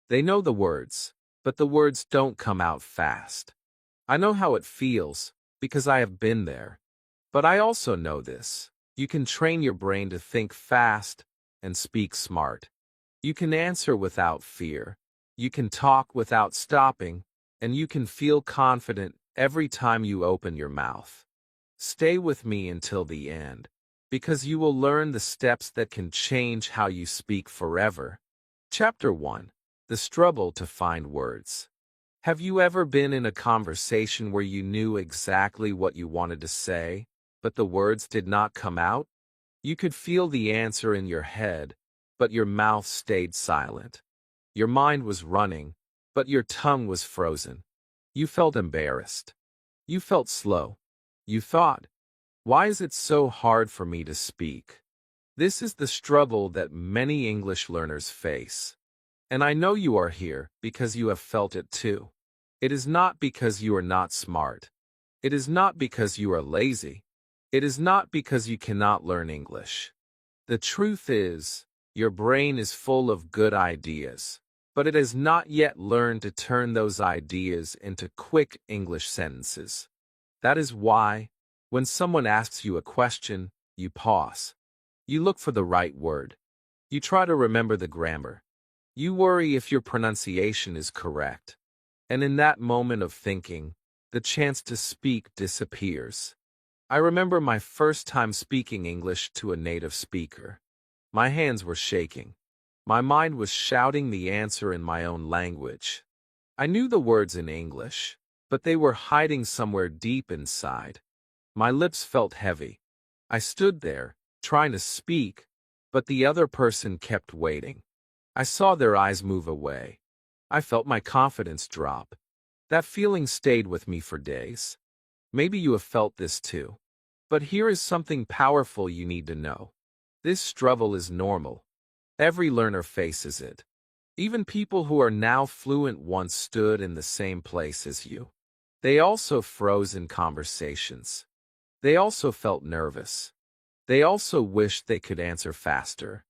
They know the words, but the words don't come out fast. I know how it feels, because I have been there. But I also know this. You can train your brain to think fast and speak smart. You can answer without fear. You can talk without stopping, and you can feel confident every time you open your mouth. Stay with me until the end, because you will learn the steps that can change how you speak forever. Chapter 1. The Struggle to Find Words. Have you ever been in a conversation where you knew exactly what you wanted to say, but the words did not come out? You could feel the answer in your head, but your mouth stayed silent. Your mind was running, but your tongue was frozen. You felt embarrassed. You felt slow. You thought, why is it so hard for me to speak? This is the struggle that many English learners face. And I know you are here because you have felt it too. It is not because you are not smart. It is not because you are lazy. It is not because you cannot learn English. The truth is, your brain is full of good ideas, but it has not yet learned to turn those ideas into quick English sentences. That is why, when someone asks you a question, you pause. You look for the right word. You try to remember the grammar. You worry if your pronunciation is correct. And in that moment of thinking, the chance to speak disappears. I remember my first time speaking English to a native speaker. My hands were shaking. My mind was shouting the answer in my own language. I knew the words in English, but they were hiding somewhere deep inside. My lips felt heavy. I stood there, trying to speak, but the other person kept waiting. I saw their eyes move away. I felt my confidence drop. That feeling stayed with me for days. Maybe you have felt this too. But here is something powerful you need to know. This struggle is normal. Every learner faces it. Even people who are now fluent once stood in the same place as you. They also froze in conversations. They also felt nervous. They also wished they could answer faster.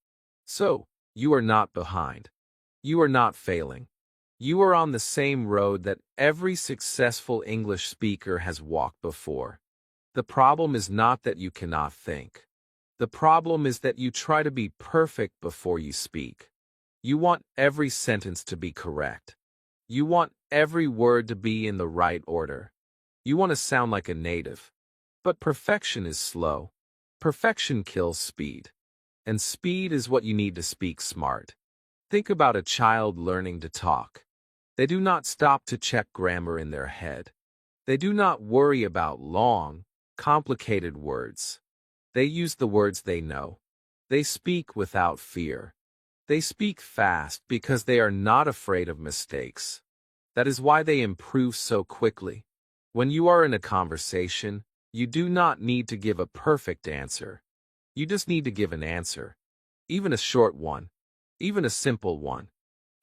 So, you are not behind. You are not failing. You are on the same road that every successful English speaker has walked before. The problem is not that you cannot think. The problem is that you try to be perfect before you speak. You want every sentence to be correct. You want every word to be in the right order. You want to sound like a native. But perfection is slow. Perfection kills speed. And speed is what you need to speak smart. Think about a child learning to talk. They do not stop to check grammar in their head. They do not worry about long, complicated words. They use the words they know. They speak without fear. They speak fast because they are not afraid of mistakes. That is why they improve so quickly. When you are in a conversation, you do not need to give a perfect answer. You just need to give an answer. Even a short one. Even a simple one.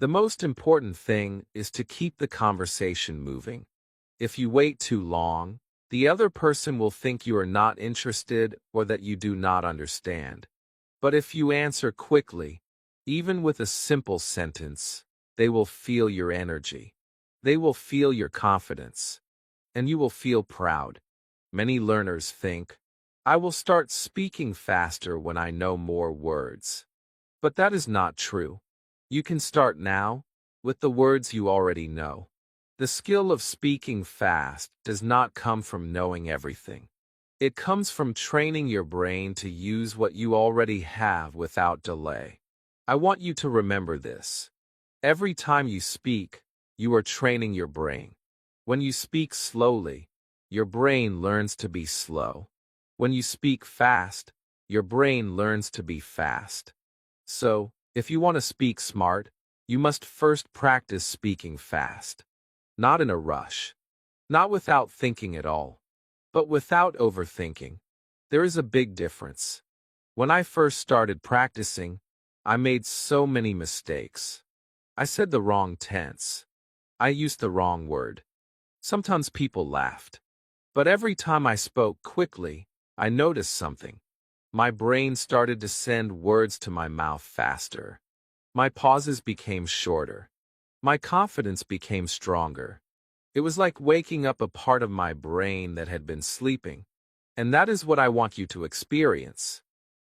The most important thing is to keep the conversation moving. If you wait too long, the other person will think you are not interested or that you do not understand. But if you answer quickly, even with a simple sentence, they will feel your energy. They will feel your confidence. And you will feel proud. Many learners think, I will start speaking faster when I know more words. But that is not true. You can start now, with the words you already know. The skill of speaking fast does not come from knowing everything. It comes from training your brain to use what you already have without delay. I want you to remember this. Every time you speak, you are training your brain. When you speak slowly, your brain learns to be slow. When you speak fast, your brain learns to be fast. So, if you want to speak smart, you must first practice speaking fast. Not in a rush. Not without thinking at all. But without overthinking. There is a big difference. When I first started practicing, I made so many mistakes. I said the wrong tense. I used the wrong word. Sometimes people laughed. But every time I spoke quickly, I noticed something. My brain started to send words to my mouth faster. My pauses became shorter. My confidence became stronger. It was like waking up a part of my brain that had been sleeping. And that is what I want you to experience.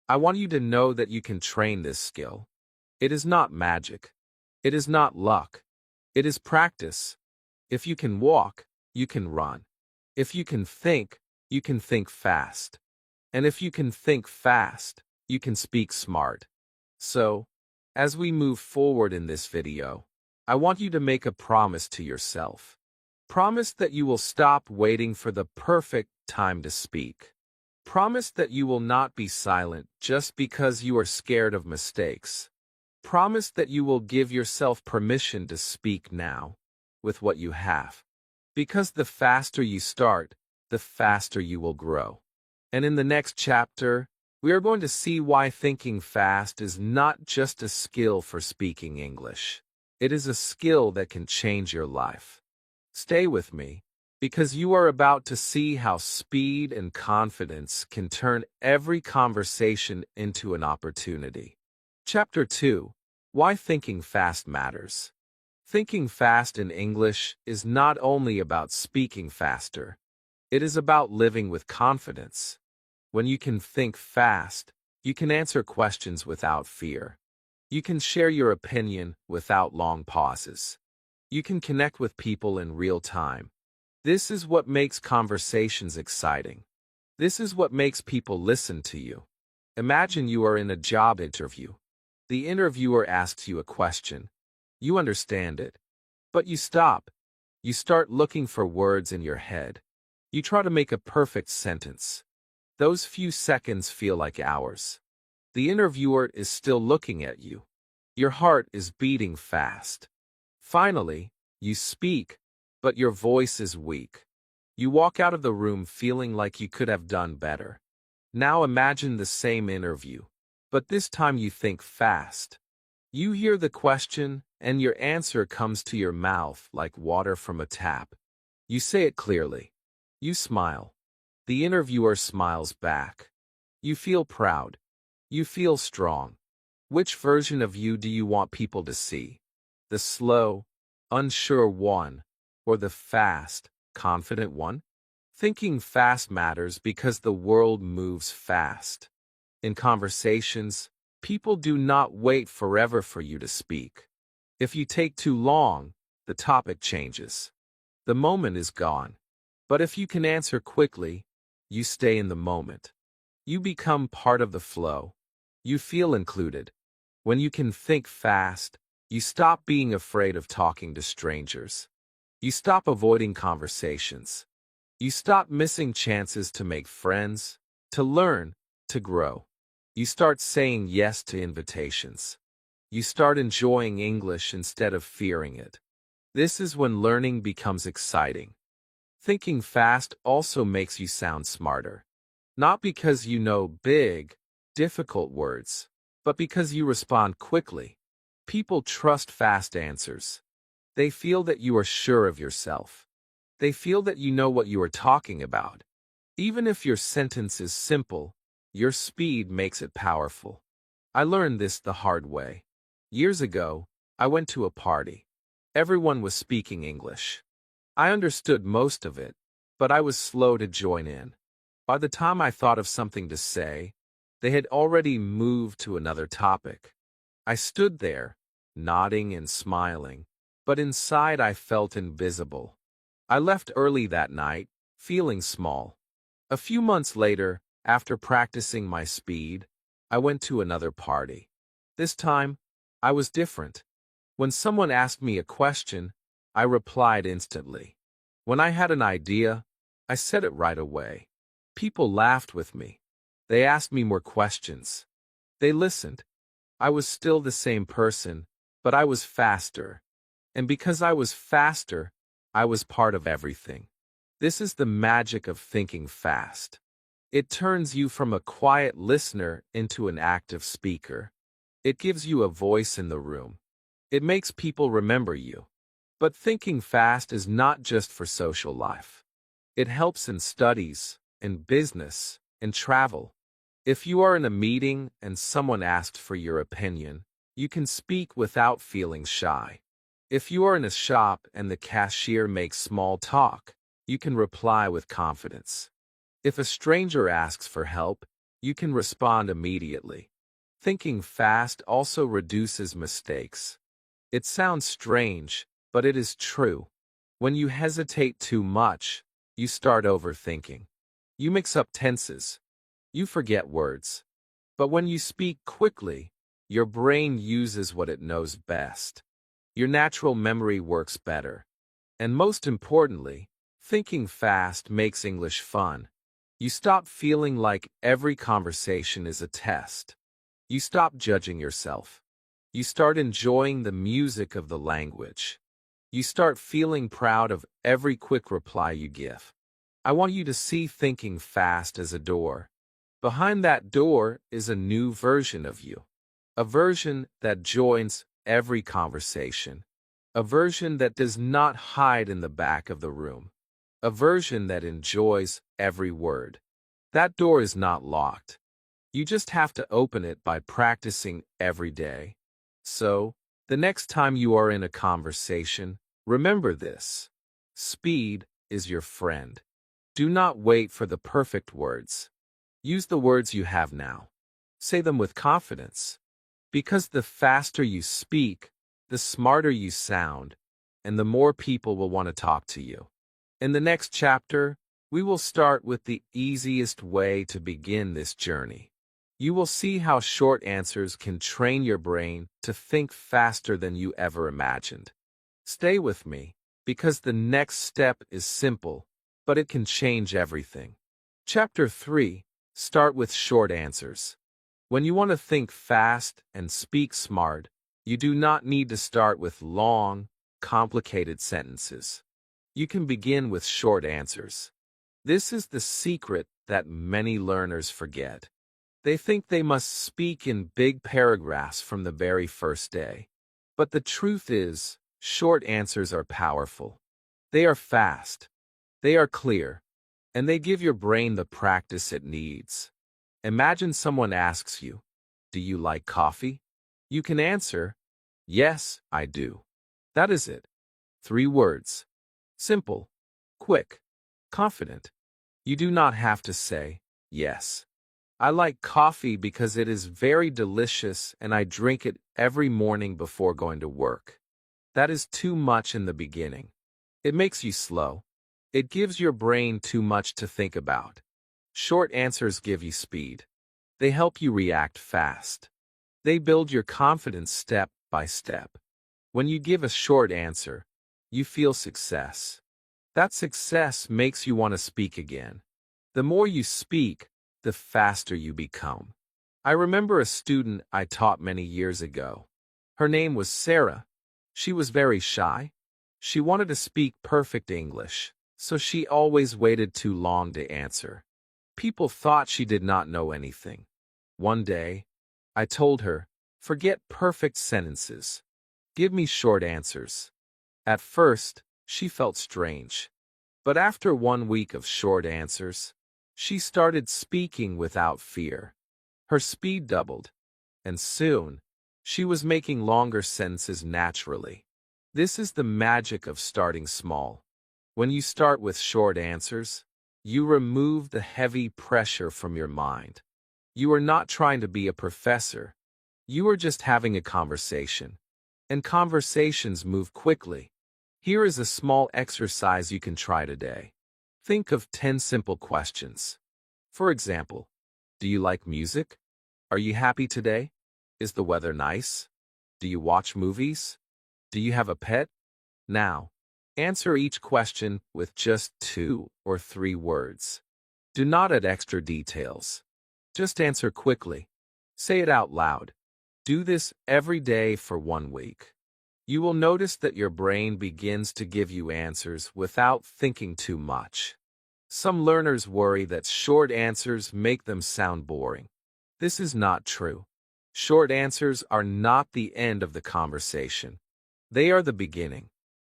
I want you to know that you can train this skill. It is not magic. It is not luck. It is practice. If you can walk, you can run. If you can think fast. And if you can think fast, you can speak smart. So, as we move forward in this video, I want you to make a promise to yourself. Promise that you will stop waiting for the perfect time to speak. Promise that you will not be silent just because you are scared of mistakes. Promise that you will give yourself permission to speak now, with what you have. Because the faster you start, the faster you will grow. And in the next chapter, we are going to see why thinking fast is not just a skill for speaking English. It is a skill that can change your life. Stay with me, because you are about to see how speed and confidence can turn every conversation into an opportunity. Chapter 2. Why thinking fast matters. Thinking fast in English is not only about speaking faster. It is about living with confidence. When you can think fast, you can answer questions without fear. You can share your opinion without long pauses. You can connect with people in real time. This is what makes conversations exciting. This is what makes people listen to you. Imagine you are in a job interview. The interviewer asks you a question. You understand it. But you stop. You start looking for words in your head. You try to make a perfect sentence. Those few seconds feel like hours. The interviewer is still looking at you. Your heart is beating fast. Finally, you speak, but your voice is weak. You walk out of the room feeling like you could have done better. Now imagine the same interview, but this time you think fast. You hear the question, and your answer comes to your mouth like water from a tap. You say it clearly. You smile. The interviewer smiles back. You feel proud. You feel strong. Which version of you do you want people to see? The slow, unsure one, or the fast, confident one? Thinking fast matters because the world moves fast. In conversations, people do not wait forever for you to speak. If you take too long, the topic changes. The moment is gone. But if you can answer quickly, you stay in the moment. You become part of the flow. You feel included. When you can think fast, you stop being afraid of talking to strangers. You stop avoiding conversations. You stop missing chances to make friends, to learn, to grow. You start saying yes to invitations. You start enjoying English instead of fearing it. This is when learning becomes exciting. Thinking fast also makes you sound smarter. Not because you know big, difficult words, but because you respond quickly. People trust fast answers. They feel that you are sure of yourself. They feel that you know what you are talking about. Even if your sentence is simple, your speed makes it powerful. I learned this the hard way. Years ago, I went to a party. Everyone was speaking English. I understood most of it, but I was slow to join in. By the time I thought of something to say, they had already moved to another topic. I stood there, nodding and smiling, but inside I felt invisible. I left early that night, feeling small. A few months later, after practicing my speed, I went to another party. This time, I was different. When someone asked me a question, I replied instantly. When I had an idea, I said it right away. People laughed with me. They asked me more questions. They listened. I was still the same person, but I was faster. And because I was faster, I was part of everything. This is the magic of thinking fast. It turns you from a quiet listener into an active speaker. It gives you a voice in the room. It makes people remember you. But thinking fast is not just for social life. It helps in studies, in business, in travel. If you are in a meeting and someone asks for your opinion, you can speak without feeling shy. If you are in a shop and the cashier makes small talk, you can reply with confidence. If a stranger asks for help, you can respond immediately. Thinking fast also reduces mistakes. It sounds strange, but it is true. When you hesitate too much, you start overthinking. You mix up tenses. You forget words. But when you speak quickly, your brain uses what it knows best. Your natural memory works better. And most importantly, thinking fast makes English fun. You stop feeling like every conversation is a test. You stop judging yourself. You start enjoying the music of the language. You start feeling proud of every quick reply you give. I want you to see thinking fast as a door. Behind that door is a new version of you. A version that joins every conversation. A version that does not hide in the back of the room. A version that enjoys every word. That door is not locked. You just have to open it by practicing every day. So, the next time you are in a conversation, remember this. Speed is your friend. Do not wait for the perfect words. Use the words you have now. Say them with confidence. Because the faster you speak, the smarter you sound, and the more people will want to talk to you. In the next chapter, we will start with the easiest way to begin this journey. You will see how short answers can train your brain to think faster than you ever imagined. Stay with me, because the next step is simple, but it can change everything. Chapter 3. Start with short answers. When you want to think fast and speak smart, you do not need to start with long, complicated sentences. You can begin with short answers. This is the secret that many learners forget. They think they must speak in big paragraphs from the very first day. But the truth is, short answers are powerful. They are fast. They are clear. And they give your brain the practice it needs. Imagine someone asks you, "Do you like coffee?" You can answer, "Yes, I do." That is it. 3 words. Simple, quick, confident. You do not have to say, "Yes, I like coffee because it is very delicious and I drink it every morning before going to work." That is too much in the beginning. It makes you slow. It gives your brain too much to think about. Short answers give you speed. They help you react fast. They build your confidence step by step. When you give a short answer, you feel success. That success makes you want to speak again. The more you speak, the faster you become. I remember a student I taught many years ago. Her name was Sarah. She was very shy. She wanted to speak perfect English, so she always waited too long to answer. People thought she did not know anything. One day, I told her, "Forget perfect sentences. Give me short answers." At first, she felt strange. But after 1 week of short answers, she started speaking without fear. Her speed doubled, and soon, she was making longer sentences naturally. This is the magic of starting small. When you start with short answers, you remove the heavy pressure from your mind. You are not trying to be a professor. You are just having a conversation. And conversations move quickly. Here is a small exercise you can try today. Think of 10 simple questions. For example, do you like music? Are you happy today? Is the weather nice? Do you watch movies? Do you have a pet? Now, answer each question with just 2 or 3 words. Do not add extra details. Just answer quickly. Say it out loud. Do this every day for 1 week. You will notice that your brain begins to give you answers without thinking too much. Some learners worry that short answers make them sound boring. This is not true. Short answers are not the end of the conversation. They are the beginning.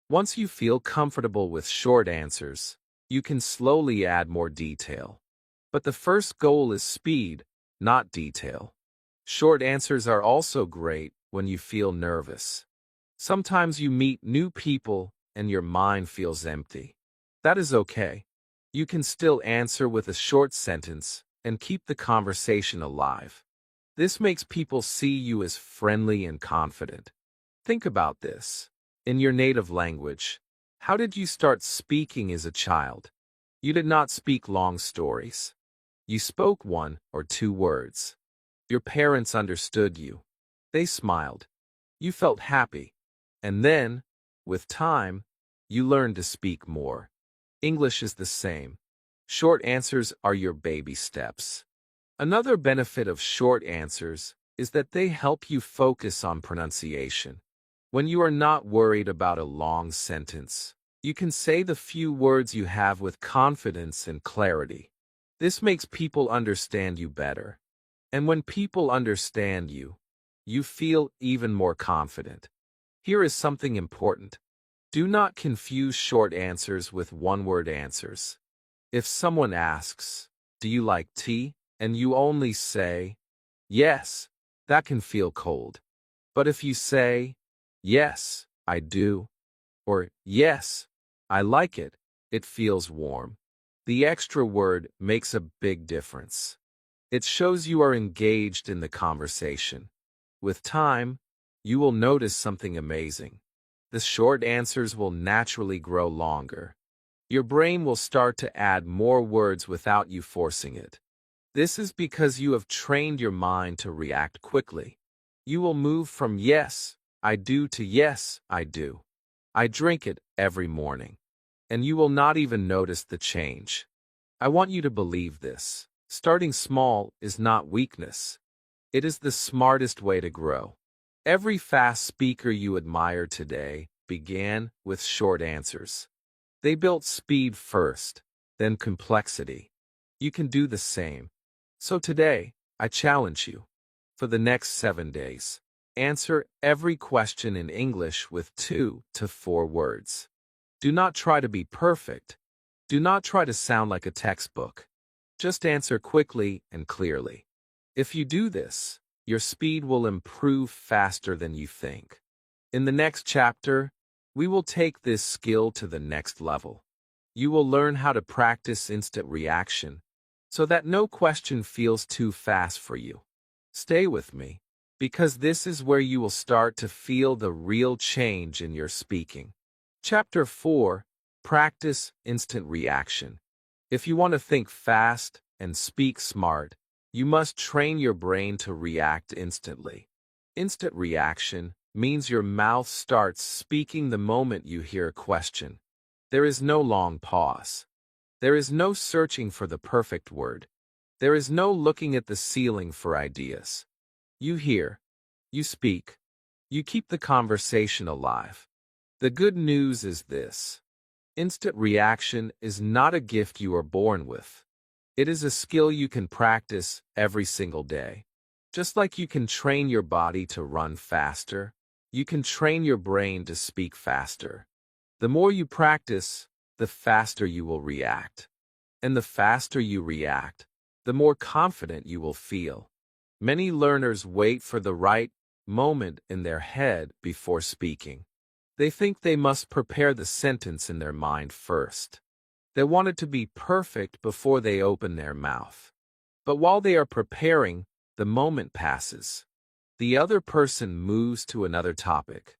Once you feel comfortable with short answers, you can slowly add more detail. But the first goal is speed, not detail. Short answers are also great when you feel nervous. Sometimes you meet new people and your mind feels empty. That is okay. You can still answer with a short sentence and keep the conversation alive. This makes people see you as friendly and confident. Think about this. In your native language, how did you start speaking as a child? You did not speak long stories. You spoke one or two words. Your parents understood you. They smiled. You felt happy. And then, with time, you learned to speak more. English is the same. Short answers are your baby steps. Another benefit of short answers is that they help you focus on pronunciation. When you are not worried about a long sentence, you can say the few words you have with confidence and clarity. This makes people understand you better. And when people understand you, you feel even more confident. Here is something important. Do not confuse short answers with one-word answers. If someone asks, "Do you like tea?" and you only say, "Yes," that can feel cold. But if you say, "Yes, I do," or "Yes, I like it," it feels warm. The extra word makes a big difference. It shows you are engaged in the conversation. With time, you will notice something amazing. The short answers will naturally grow longer. Your brain will start to add more words without you forcing it. This is because you have trained your mind to react quickly. You will move from "yes, I do" to "yes, I do. I drink it every morning." And you will not even notice the change. I want you to believe this. Starting small is not weakness. It is the smartest way to grow. Every fast speaker you admire today began with short answers. They built speed first, then complexity. You can do the same. So today, I challenge you. For the next 7 days, answer every question in English with 2 to 4 words. Do not try to be perfect. Do not try to sound like a textbook. Just answer quickly and clearly. If you do this, your speed will improve faster than you think. In the next chapter, we will take this skill to the next level. You will learn how to practice instant reaction so that no question feels too fast for you. Stay with me, because this is where you will start to feel the real change in your speaking. Chapter 4: Practice Instant Reaction. If you want to think fast and speak smart, you must train your brain to react instantly. Instant reaction means your mouth starts speaking the moment you hear a question. There is no long pause. There is no searching for the perfect word. There is no looking at the ceiling for ideas. You hear, you speak, you keep the conversation alive. The good news is this: instant reaction is not a gift you are born with. It is a skill you can practice every single day. Just like you can train your body to run faster, you can train your brain to speak faster. The more you practice, the faster you will react. And the faster you react, the more confident you will feel. Many learners wait for the right moment in their head before speaking. They think they must prepare the sentence in their mind first. They want it to be perfect before they open their mouth. But while they are preparing, the moment passes. The other person moves to another topic.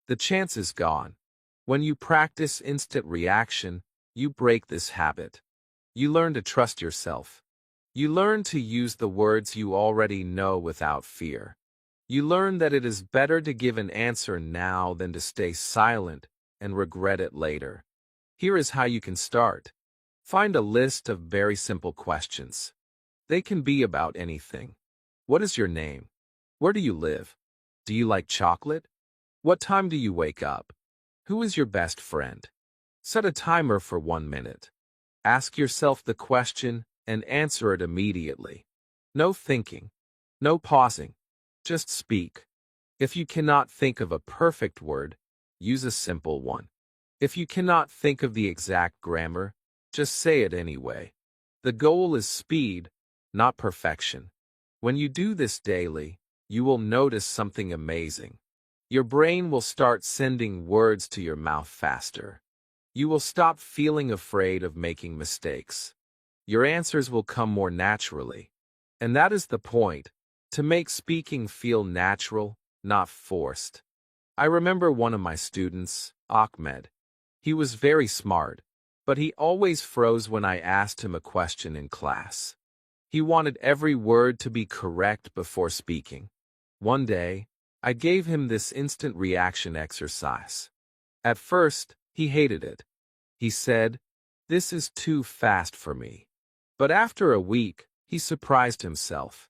The chance is gone. When you practice instant reaction, you break this habit. You learn to trust yourself. You learn to use the words you already know without fear. You learn that it is better to give an answer now than to stay silent and regret it later. Here is how you can start. Find a list of very simple questions. They can be about anything. What is your name? Where do you live? Do you like chocolate? What time do you wake up? Who is your best friend? Set a timer for 1 minute. Ask yourself the question and answer it immediately. No thinking. No pausing. Just speak. If you cannot think of a perfect word, use a simple one. If you cannot think of the exact grammar, just say it anyway. The goal is speed, not perfection. When you do this daily, you will notice something amazing. Your brain will start sending words to your mouth faster. You will stop feeling afraid of making mistakes. Your answers will come more naturally. And that is the point, to make speaking feel natural, not forced. I remember one of my students, Ahmed. He was very smart, but he always froze when I asked him a question in class. He wanted every word to be correct before speaking. One day, I gave him this instant reaction exercise. At first, he hated it. He said, "This is too fast for me." But after a week, he surprised himself.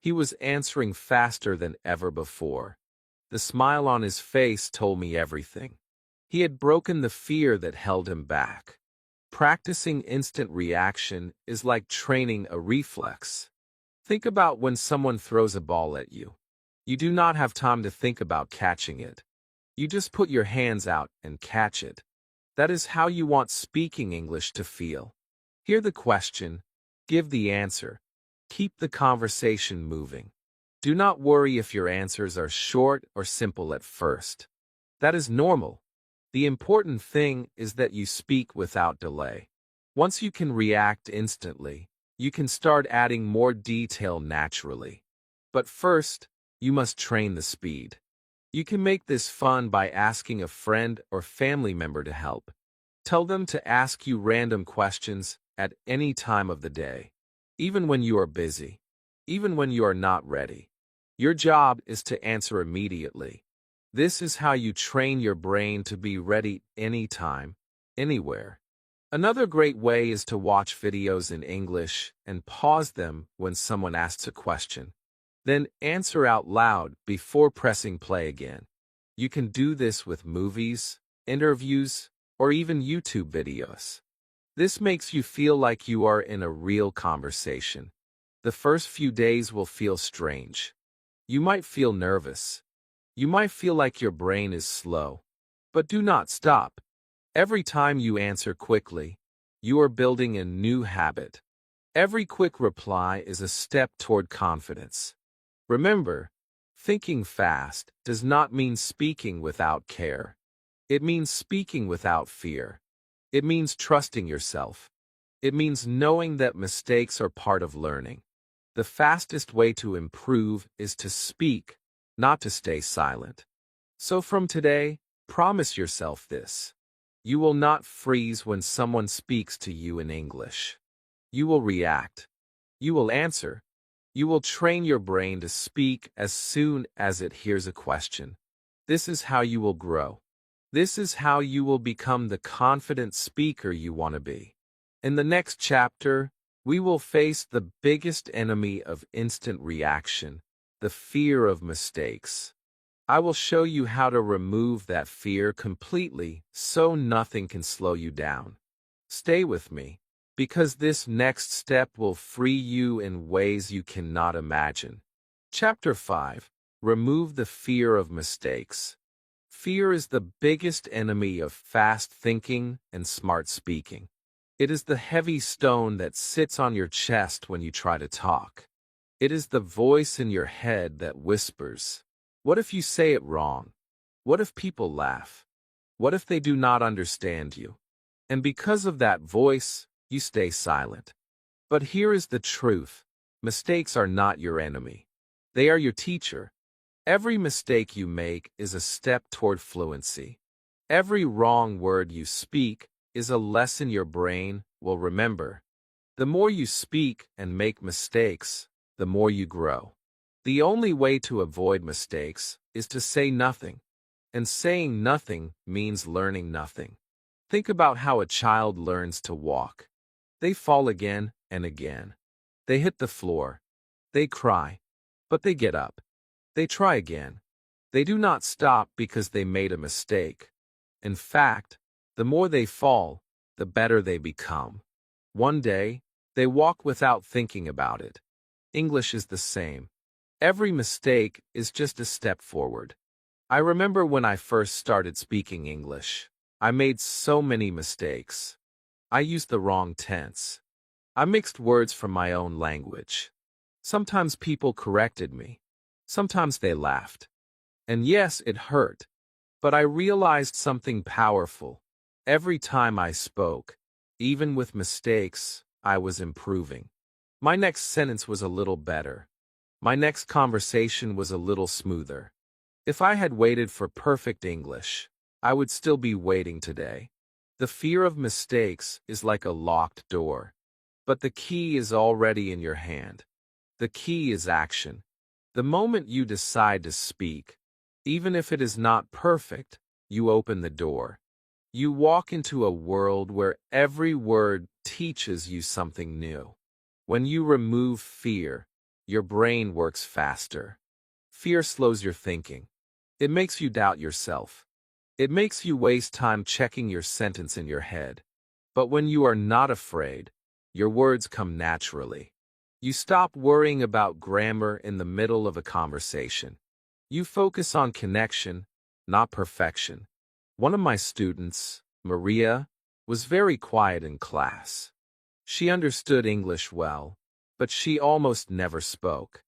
He was answering faster than ever before. The smile on his face told me everything. He had broken the fear that held him back. Practicing instant reaction is like training a reflex. Think about when someone throws a ball at you. You do not have time to think about catching it. You just put your hands out and catch it. That is how you want speaking English to feel. Hear the question, give the answer. Keep the conversation moving. Do not worry if your answers are short or simple at first. That is normal. The important thing is that you speak without delay. Once you can react instantly, you can start adding more detail naturally. But first, you must train the speed. You can make this fun by asking a friend or family member to help. Tell them to ask you random questions at any time of the day, even when you are busy, even when you are not ready. Your job is to answer immediately. This is how you train your brain to be ready anytime, anywhere. Another great way is to watch videos in English and pause them when someone asks a question. Then answer out loud before pressing play again. You can do this with movies, interviews, or even YouTube videos. This makes you feel like you are in a real conversation. The first few days will feel strange. You might feel nervous. You might feel like your brain is slow. But do not stop. Every time you answer quickly, you are building a new habit. Every quick reply is a step toward confidence. Remember, thinking fast does not mean speaking without care. It means speaking without fear. It means trusting yourself. It means knowing that mistakes are part of learning. The fastest way to improve is to speak, not to stay silent. So from today, promise yourself this. You will not freeze when someone speaks to you in English. You will react. You will answer. You will train your brain to speak as soon as it hears a question. This is how you will grow. This is how you will become the confident speaker you want to be. In the next chapter, we will face the biggest enemy of instant reaction, the fear of mistakes. I will show you how to remove that fear completely so nothing can slow you down. Stay with me, because this next step will free you in ways you cannot imagine. Chapter 5. Remove the fear of mistakes. Fear is the biggest enemy of fast thinking and smart speaking. It is the heavy stone that sits on your chest when you try to talk. It is the voice in your head that whispers, "What if you say it wrong? What if people laugh? What if they do not understand you?" And because of that voice, you stay silent. But here is the truth. Mistakes are not your enemy. They are your teacher. Every mistake you make is a step toward fluency. Every wrong word you speak is a lesson your brain will remember. The more you speak and make mistakes, the more you grow. The only way to avoid mistakes is to say nothing. And saying nothing means learning nothing. Think about how a child learns to walk. They fall again and again. They hit the floor. They cry. But they get up. They try again. They do not stop because they made a mistake. In fact, the more they fall, the better they become. One day, they walk without thinking about it. English is the same. Every mistake is just a step forward. I remember when I first started speaking English, I made so many mistakes. I used the wrong tense. I mixed words from my own language. Sometimes people corrected me. Sometimes they laughed. And yes, it hurt. But I realized something powerful. Every time I spoke, even with mistakes, I was improving. My next sentence was a little better. My next conversation was a little smoother. If I had waited for perfect English, I would still be waiting today. The fear of mistakes is like a locked door. But the key is already in your hand. The key is action. The moment you decide to speak, even if it is not perfect, you open the door. You walk into a world where every word teaches you something new. When you remove fear, your brain works faster. Fear slows your thinking. It makes you doubt yourself. It makes you waste time checking your sentence in your head. But when you are not afraid, your words come naturally. You stop worrying about grammar in the middle of a conversation. You focus on connection, not perfection. One of my students, Maria, was very quiet in class. She understood English well, but she almost never spoke.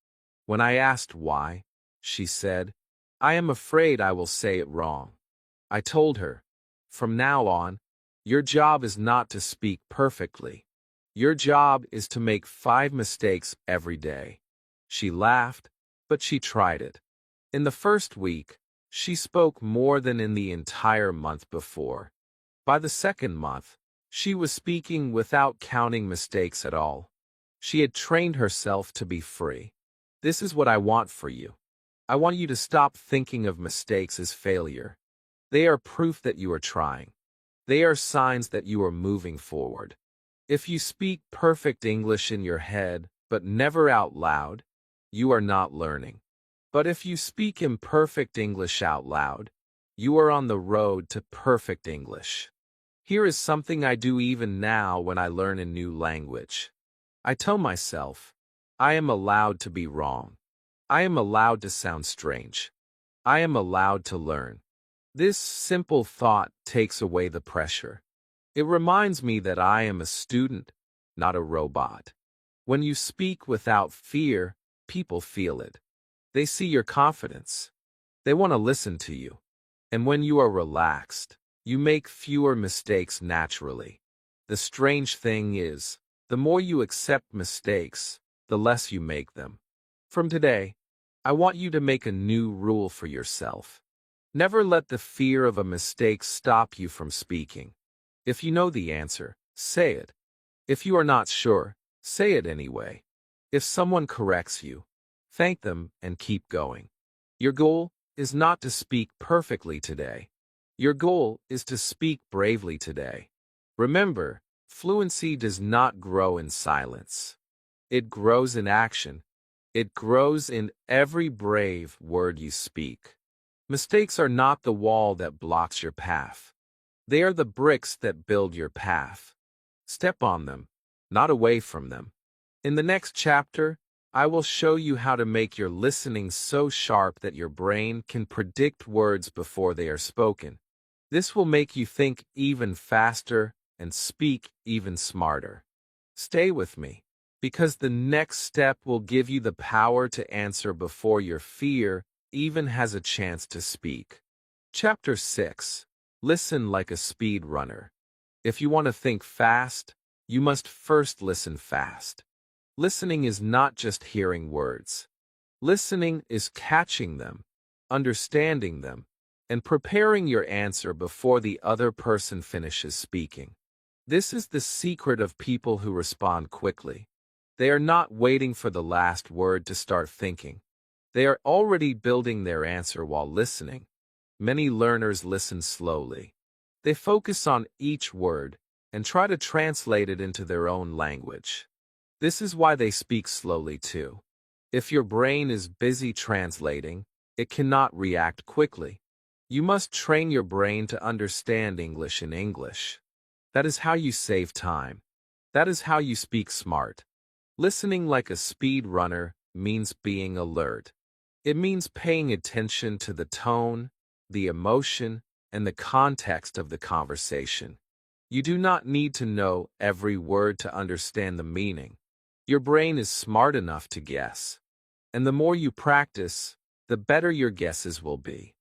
When I asked why, she said, "I am afraid I will say it wrong." I told her, "From now on, your job is not to speak perfectly. Your job is to make 5 mistakes every day." She laughed, but she tried it. In the first week, she spoke more than in the entire month before. By the second month, she was speaking without counting mistakes at all. She had trained herself to be free. This is what I want for you. I want you to stop thinking of mistakes as failure. They are proof that you are trying. They are signs that you are moving forward. If you speak perfect English in your head, but never out loud, you are not learning. But if you speak imperfect English out loud, you are on the road to perfect English. Here is something I do even now when I learn a new language. I tell myself, I am allowed to be wrong. I am allowed to sound strange. I am allowed to learn. This simple thought takes away the pressure. It reminds me that I am a student, not a robot. When you speak without fear, people feel it. They see your confidence. They want to listen to you. And when you are relaxed, you make fewer mistakes naturally. The strange thing is, the more you accept mistakes, the less you make them. From today, I want you to make a new rule for yourself. Never let the fear of a mistake stop you from speaking. If you know the answer, say it. If you are not sure, say it anyway. If someone corrects you, thank them and keep going. Your goal is not to speak perfectly today. Your goal is to speak bravely today. Remember, fluency does not grow in silence. It grows in action. It grows in every brave word you speak. Mistakes are not the wall that blocks your path. They are the bricks that build your path. Step on them, not away from them. In the next chapter, I will show you how to make your listening so sharp that your brain can predict words before they are spoken. This will make you think even faster and speak even smarter. Stay with me, because the next step will give you the power to answer before your fear even has a chance to speak. Chapter 6. Listen like a speed runner. If you want to think fast, you must first listen fast. Listening is not just hearing words. Listening is catching them, understanding them, and preparing your answer before the other person finishes speaking. This is the secret of people who respond quickly. They are not waiting for the last word to start thinking. They are already building their answer while listening. Many learners listen slowly. They focus on each word and try to translate it into their own language. This is why they speak slowly too. If your brain is busy translating, it cannot react quickly. You must train your brain to understand English in English. That is how you save time. That is how you speak smart. Listening like a speed runner means being alert. It means paying attention to the tone, the emotion, and the context of the conversation. You do not need to know every word to understand the meaning. Your brain is smart enough to guess. And the more you practice, the better your guesses will be.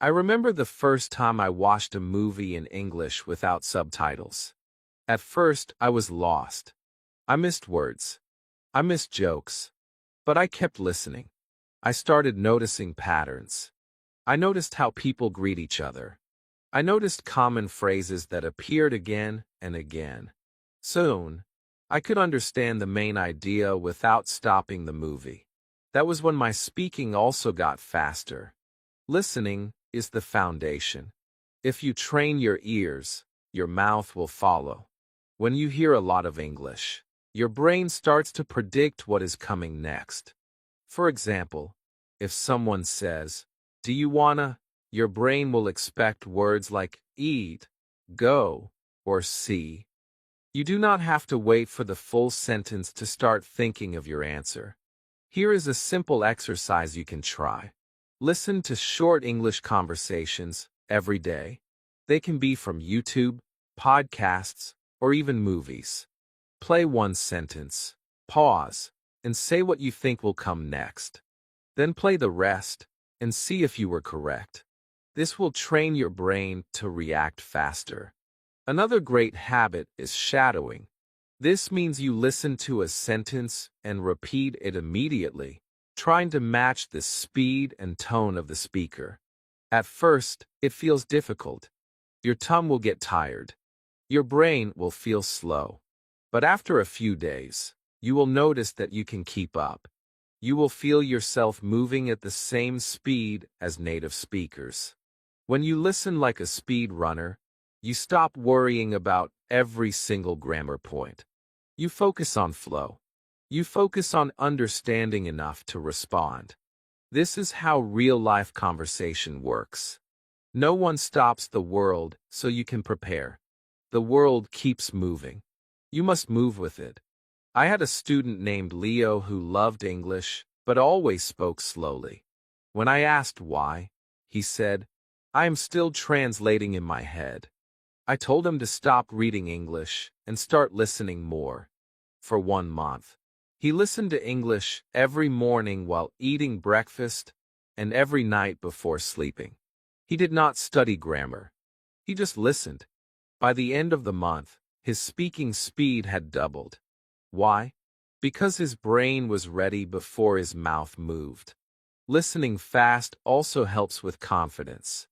I remember the first time I watched a movie in English without subtitles. At first, I was lost. I missed words. I missed jokes. But I kept listening. I started noticing patterns. I noticed how people greet each other. I noticed common phrases that appeared again and again. Soon, I could understand the main idea without stopping the movie. That was when my speaking also got faster. Listening is the foundation. If you train your ears, your mouth will follow. When you hear a lot of English, your brain starts to predict what is coming next. For example, if someone says, "Do you wanna?" your brain will expect words like eat, go, or see. You do not have to wait for the full sentence to start thinking of your answer. Here is a simple exercise you can try. Listen to short English conversations every day. They can be from YouTube, podcasts, or even movies. Play one sentence, pause, and say what you think will come next. Then play the rest and see if you were correct. This will train your brain to react faster. Another great habit is shadowing. This means you listen to a sentence and repeat it immediately, trying to match the speed and tone of the speaker. At first, it feels difficult. Your tongue will get tired. Your brain will feel slow. But after a few days, you will notice that you can keep up. You will feel yourself moving at the same speed as native speakers. When you listen like a speed runner, you stop worrying about every single grammar point. You focus on flow. You focus on understanding enough to respond. This is how real-life conversation works. No one stops the world so you can prepare. The world keeps moving. You must move with it. I had a student named Leo who loved English, but always spoke slowly. When I asked why, he said, "I am still translating in my head." I told him to stop reading English and start listening more. For 1 month, he listened to English every morning while eating breakfast and every night before sleeping. He did not study grammar. He just listened. By the end of the month, his speaking speed had doubled. Why? Because his brain was ready before his mouth moved. Listening fast also helps with confidence.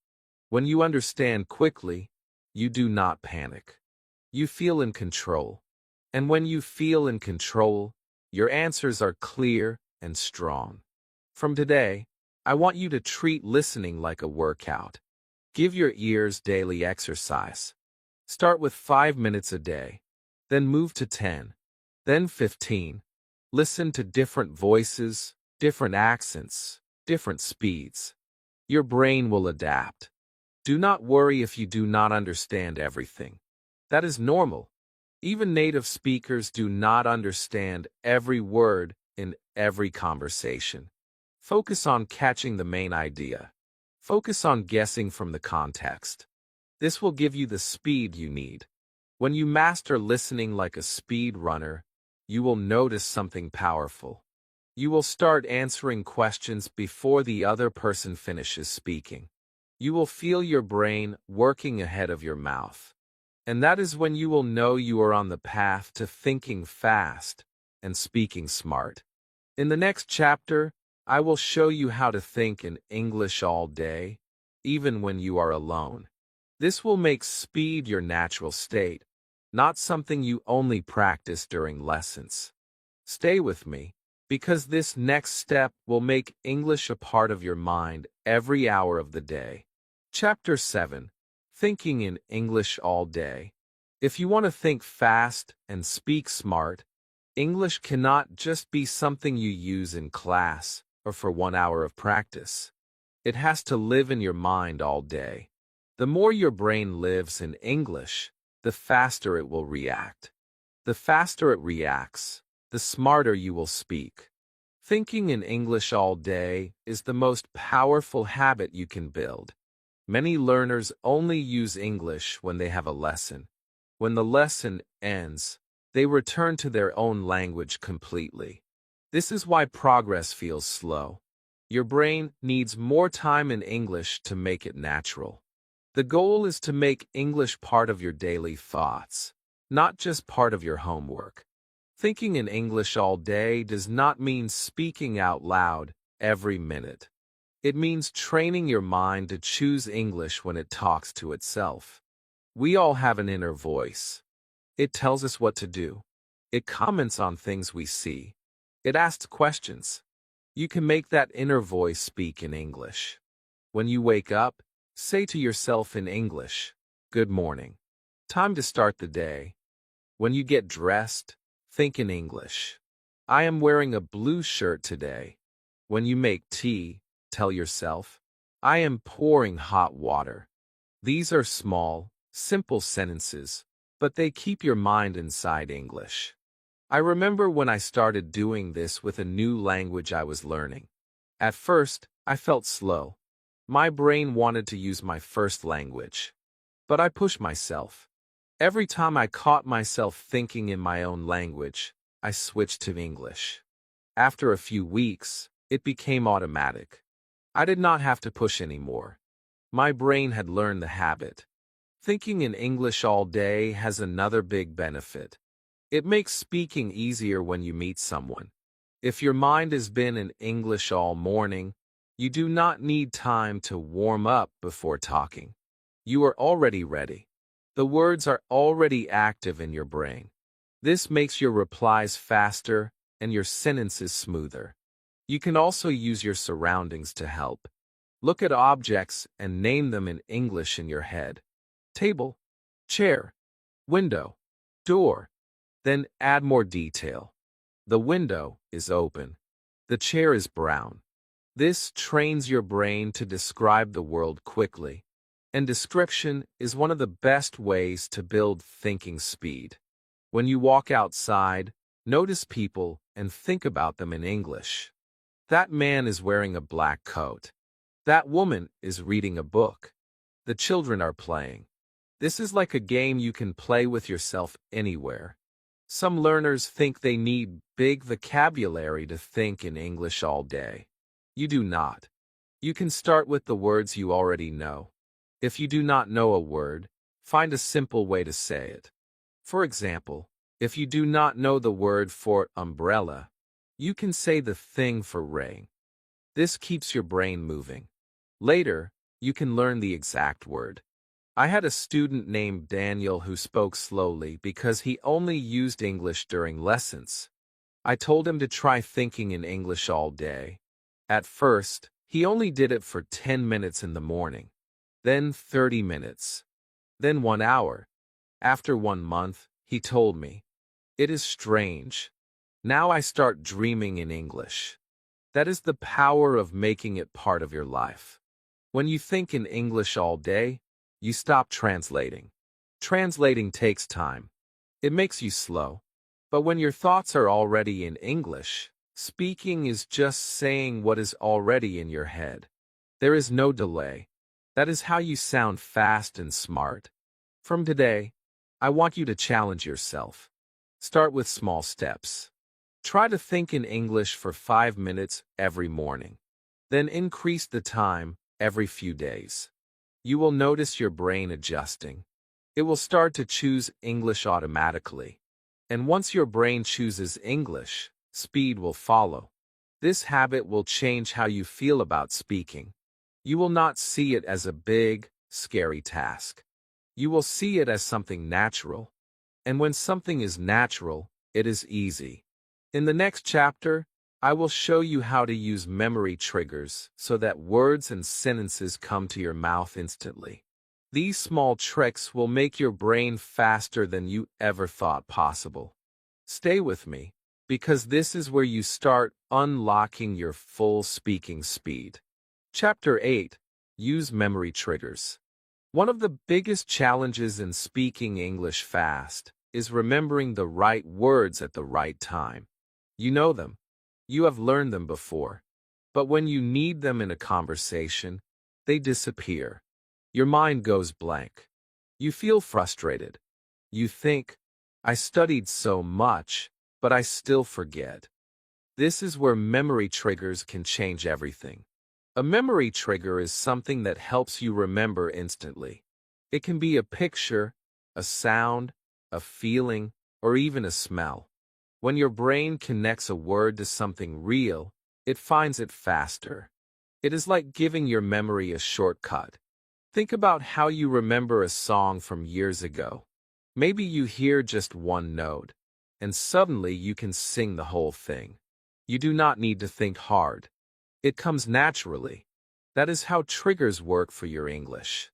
When you understand quickly, you do not panic. You feel in control. And when you feel in control, your answers are clear and strong. From today, I want you to treat listening like a workout. Give your ears daily exercise. Start with 5 minutes a day. Then move to 10. Then 15. Listen to different voices, different accents, different speeds. Your brain will adapt. Do not worry if you do not understand everything. That is normal. Even native speakers do not understand every word in every conversation. Focus on catching the main idea. Focus on guessing from the context. This will give you the speed you need. When you master listening like a speed runner, you will notice something powerful. You will start answering questions before the other person finishes speaking. You will feel your brain working ahead of your mouth. And that is when you will know you are on the path to thinking fast and speaking smart. In the next chapter, I will show you how to think in English all day, even when you are alone. This will make speed your natural state, not something you only practice during lessons. Stay with me, because this next step will make English a part of your mind every hour of the day. Chapter 7. Thinking in English all day. If you want to think fast and speak smart, English cannot just be something you use in class or for 1 hour of practice. It has to live in your mind all day. The more your brain lives in English, the faster it will react. The faster it reacts, the smarter you will speak. Thinking in English all day is the most powerful habit you can build. Many learners only use English when they have a lesson. When the lesson ends, they return to their own language completely. This is why progress feels slow. Your brain needs more time in English to make it natural. The goal is to make English part of your daily thoughts, not just part of your homework. Thinking in English all day does not mean speaking out loud every minute. It means training your mind to choose English when it talks to itself. We all have an inner voice. It tells us what to do. It comments on things we see. It asks questions. You can make that inner voice speak in English. When you wake up, say to yourself in English, "Good morning. Time to start the day." When you get dressed, think in English. "I am wearing a blue shirt today." When you make tea, tell yourself, "I am pouring hot water." These are small, simple sentences, but they keep your mind inside English. I remember when I started doing this with a new language I was learning. At first, I felt slow. My brain wanted to use my first language. But I pushed myself. Every time I caught myself thinking in my own language, I switched to English. After a few weeks, it became automatic. I did not have to push anymore. My brain had learned the habit. Thinking in English all day has another big benefit. It makes speaking easier when you meet someone. If your mind has been in English all morning, you do not need time to warm up before talking. You are already ready. The words are already active in your brain. This makes your replies faster and your sentences smoother. You can also use your surroundings to help. Look at objects and name them in English in your head. Table, chair, window, door. Then add more detail. The window is open. The chair is brown. This trains your brain to describe the world quickly. And description is one of the best ways to build thinking speed. When you walk outside, notice people and think about them in English. That man is wearing a black coat. That woman is reading a book. The children are playing. This is like a game you can play with yourself anywhere. Some learners think they need big vocabulary to think in English all day. You do not. You can start with the words you already know. If you do not know a word, find a simple way to say it. For example, if you do not know the word for umbrella, you can say the thing for rain. This keeps your brain moving. Later, you can learn the exact word. I had a student named Daniel who spoke slowly because he only used English during lessons. I told him to try thinking in English all day. At first, he only did it for 10 minutes in the morning, then 30 minutes, then 1 hour. After 1 month, he told me, "It is strange. Now I start dreaming in English." That is the power of making it part of your life. When you think in English all day, you stop translating. Translating takes time. It makes you slow. But when your thoughts are already in English, speaking is just saying what is already in your head. There is no delay. That is how you sound fast and smart. From today, I want you to challenge yourself. Start with small steps. Try to think in English for 5 minutes every morning. Then increase the time every few days. You will notice your brain adjusting. It will start to choose English automatically. And once your brain chooses English, speed will follow. This habit will change how you feel about speaking. You will not see it as a big, scary task. You will see it as something natural. And when something is natural, it is easy. In the next chapter, I will show you how to use memory triggers so that words and sentences come to your mouth instantly. These small tricks will make your brain faster than you ever thought possible. Stay with me, because this is where you start unlocking your full speaking speed. Chapter 8. Use memory triggers. One of the biggest challenges in speaking English fast is remembering the right words at the right time. You know them. You have learned them before. But when you need them in a conversation, they disappear. Your mind goes blank. You feel frustrated. You think, "I studied so much, but I still forget." This is where memory triggers can change everything. A memory trigger is something that helps you remember instantly. It can be a picture, a sound, a feeling, or even a smell. When your brain connects a word to something real, it finds it faster. It is like giving your memory a shortcut. Think about how you remember a song from years ago. Maybe you hear just one note, and suddenly you can sing the whole thing. You do not need to think hard. It comes naturally. That is how triggers work for your English.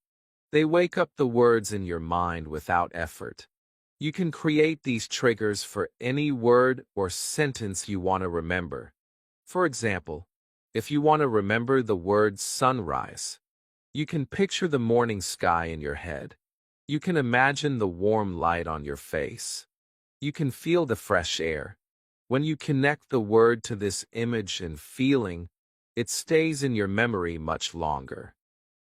They wake up the words in your mind without effort. You can create these triggers for any word or sentence you want to remember. For example, if you want to remember the word sunrise, you can picture the morning sky in your head. You can imagine the warm light on your face. You can feel the fresh air. When you connect the word to this image and feeling, it stays in your memory much longer.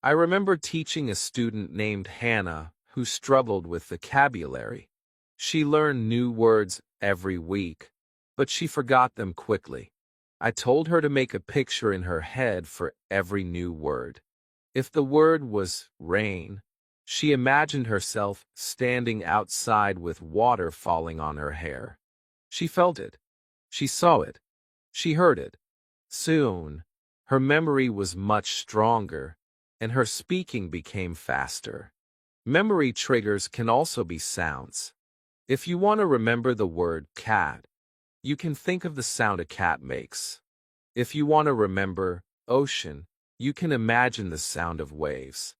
I remember teaching a student named Hannah who struggled with vocabulary. She learned new words every week, but she forgot them quickly. I told her to make a picture in her head for every new word. If the word was rain, she imagined herself standing outside with water falling on her hair. She felt it. She saw it. She heard it. Soon, her memory was much stronger, and her speaking became faster. Memory triggers can also be sounds. If you want to remember the word cat, you can think of the sound a cat makes. If you want to remember ocean, you can imagine the sound of waves.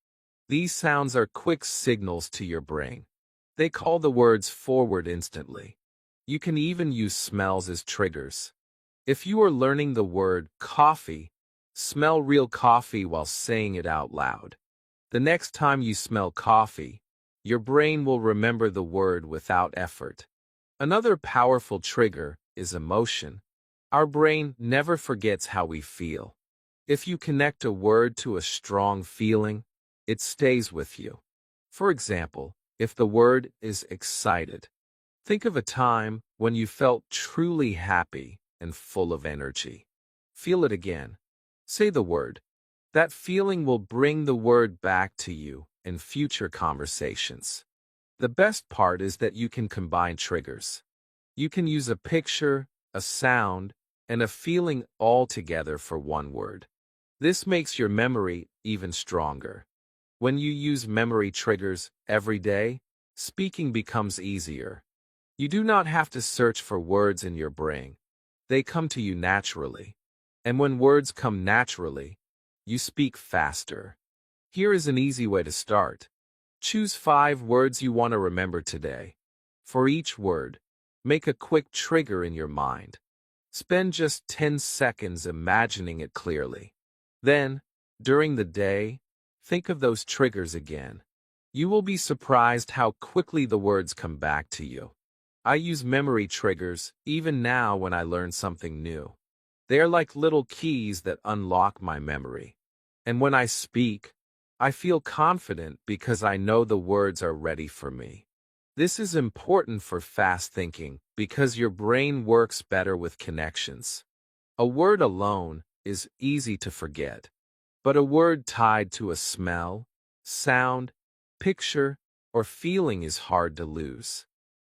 These sounds are quick signals to your brain. They call the words forward instantly. You can even use smells as triggers. If you are learning the word coffee, smell real coffee while saying it out loud. The next time you smell coffee, your brain will remember the word without effort. Another powerful trigger is emotion. Our brain never forgets how we feel. If you connect a word to a strong feeling, it stays with you. For example, if the word is excited, think of a time when you felt truly happy and full of energy. Feel it again. Say the word. That feeling will bring the word back to you in future conversations. The best part is that you can combine triggers. You can use a picture, a sound, and a feeling all together for one word. This makes your memory even stronger. When you use memory triggers every day, speaking becomes easier. You do not have to search for words in your brain. They come to you naturally. And when words come naturally, you speak faster. Here is an easy way to start. Choose 5 words you want to remember today. For each word, make a quick trigger in your mind. Spend just 10 seconds imagining it clearly. Then, during the day, think of those triggers again. You will be surprised how quickly the words come back to you. I use memory triggers even now when I learn something new. They are like little keys that unlock my memory. And when I speak, I feel confident because I know the words are ready for me. This is important for fast thinking because your brain works better with connections. A word alone is easy to forget, but a word tied to a smell, sound, picture, or feeling is hard to lose.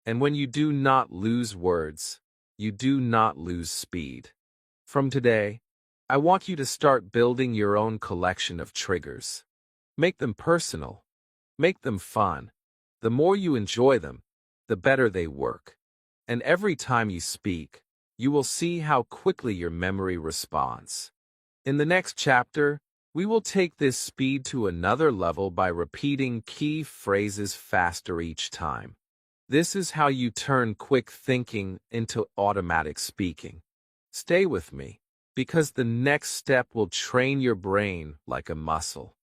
And when you do not lose words, you do not lose speed. From today, I want you to start building your own collection of triggers. Make them personal. Make them fun. The more you enjoy them, the better they work. And every time you speak, you will see how quickly your memory responds. In the next chapter, we will take this speed to another level by repeating key phrases faster each time. This is how you turn quick thinking into automatic speaking. Stay with me, because the next step will train your brain like a muscle.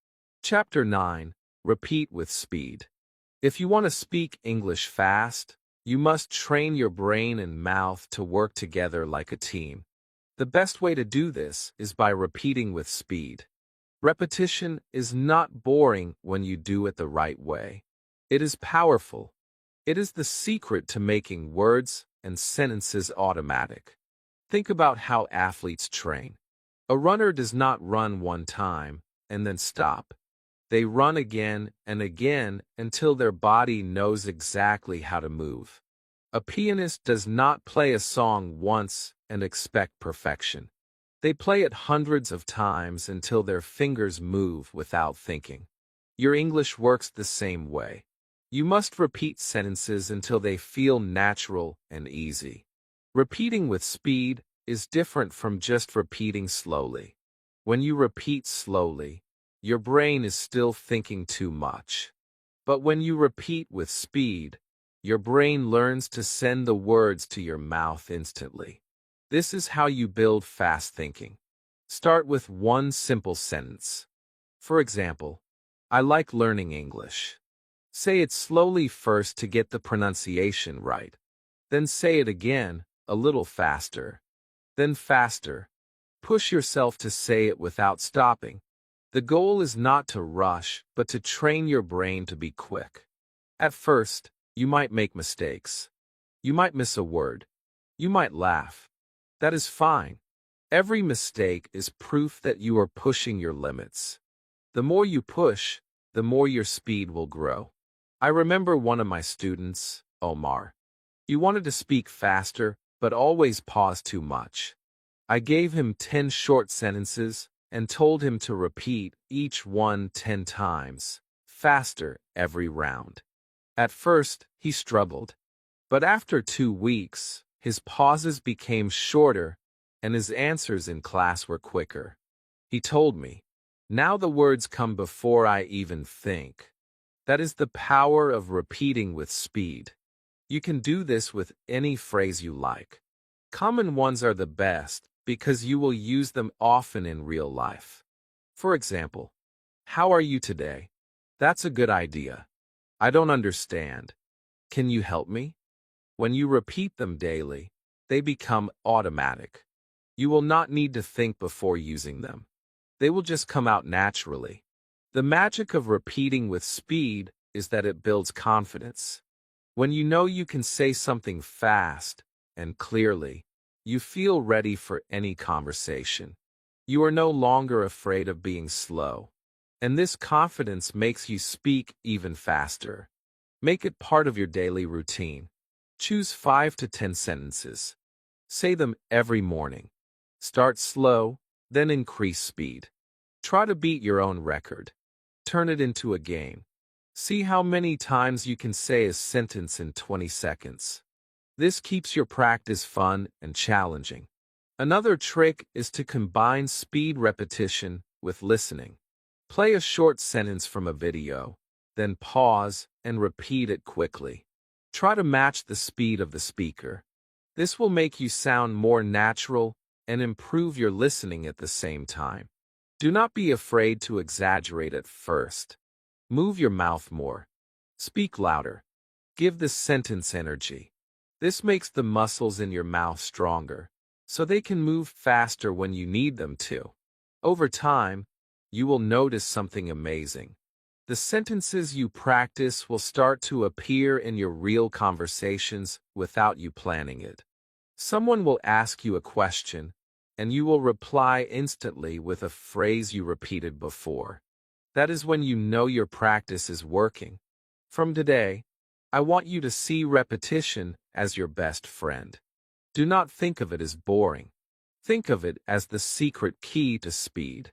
Chapter 9. Repeat with speed. If you want to speak English fast, you must train your brain and mouth to work together like a team. The best way to do this is by repeating with speed. Repetition is not boring when you do it the right way. It is powerful. It is the secret to making words and sentences automatic. Think about how athletes train. A runner does not run one time and then stop. They run again and again until their body knows exactly how to move. A pianist does not play a song once and expect perfection. They play it hundreds of times until their fingers move without thinking. Your English works the same way. You must repeat sentences until they feel natural and easy. Repeating with speed is different from just repeating slowly. When you repeat slowly, your brain is still thinking too much. But when you repeat with speed, your brain learns to send the words to your mouth instantly. This is how you build fast thinking. Start with one simple sentence. For example, I like learning English. Say it slowly first to get the pronunciation right. Then say it again, a little faster. Then faster. Push yourself to say it without stopping. The goal is not to rush, but to train your brain to be quick. At first, you might make mistakes. You might miss a word. You might laugh. That is fine. Every mistake is proof that you are pushing your limits. The more you push, the more your speed will grow. I remember one of my students, Omar. He wanted to speak faster, but always paused too much. I gave him 10 short sentences and told him to repeat each one 10 times, faster every round. At first, he struggled. But after 2 weeks, his pauses became shorter and his answers in class were quicker. He told me, now the words come before I even think. That is the power of repeating with speed. You can do this with any phrase you like. Common ones are the best because you will use them often in real life. For example, how are you today? That's a good idea. I don't understand. Can you help me? When you repeat them daily, they become automatic. You will not need to think before using them. They will just come out naturally. The magic of repeating with speed is that it builds confidence. When you know you can say something fast and clearly, you feel ready for any conversation. You are no longer afraid of being slow. And this confidence makes you speak even faster. Make it part of your daily routine. Choose 5 to 10 sentences. Say them every morning. Start slow, then increase speed. Try to beat your own record. Turn it into a game. See how many times you can say a sentence in 20 seconds. This keeps your practice fun and challenging. Another trick is to combine speed repetition with listening. Play a short sentence from a video, then pause and repeat it quickly. Try to match the speed of the speaker. This will make you sound more natural and improve your listening at the same time. Do not be afraid to exaggerate at first. Move your mouth more. Speak louder. Give the sentence energy. This makes the muscles in your mouth stronger, so they can move faster when you need them to. Over time, you will notice something amazing. The sentences you practice will start to appear in your real conversations without you planning it. Someone will ask you a question, and you will reply instantly with a phrase you repeated before. That is when you know your practice is working. From today, I want you to see repetition as your best friend. Do not think of it as boring. Think of it as the secret key to speed.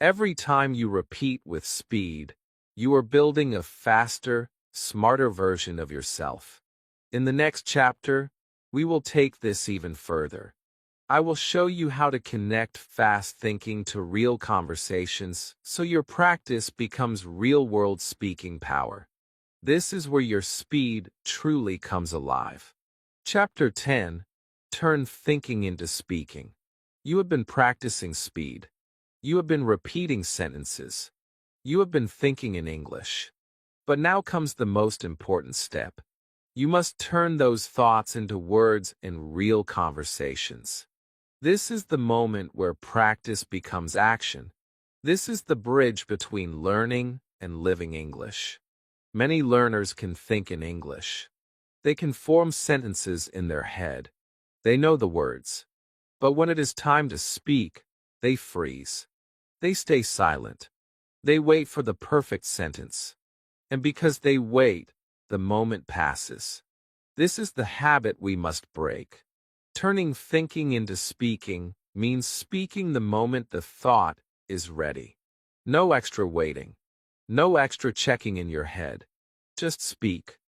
Every time you repeat with speed, you are building a faster, smarter version of yourself. In the next chapter, we will take this even further. I will show you how to connect fast thinking to real conversations so your practice becomes real-world speaking power. This is where your speed truly comes alive. Chapter 10. Turn thinking into speaking. You have been practicing speed. You have been repeating sentences. You have been thinking in English. But now comes the most important step. You must turn those thoughts into words in real conversations. This is the moment where practice becomes action. This is the bridge between learning and living English. Many learners can think in English. They can form sentences in their head. They know the words. But when it is time to speak, they freeze. They stay silent. They wait for the perfect sentence. And because they wait, the moment passes. This is the habit we must break. Turning thinking into speaking means speaking the moment the thought is ready. No extra waiting. No extra checking in your head. Just speak.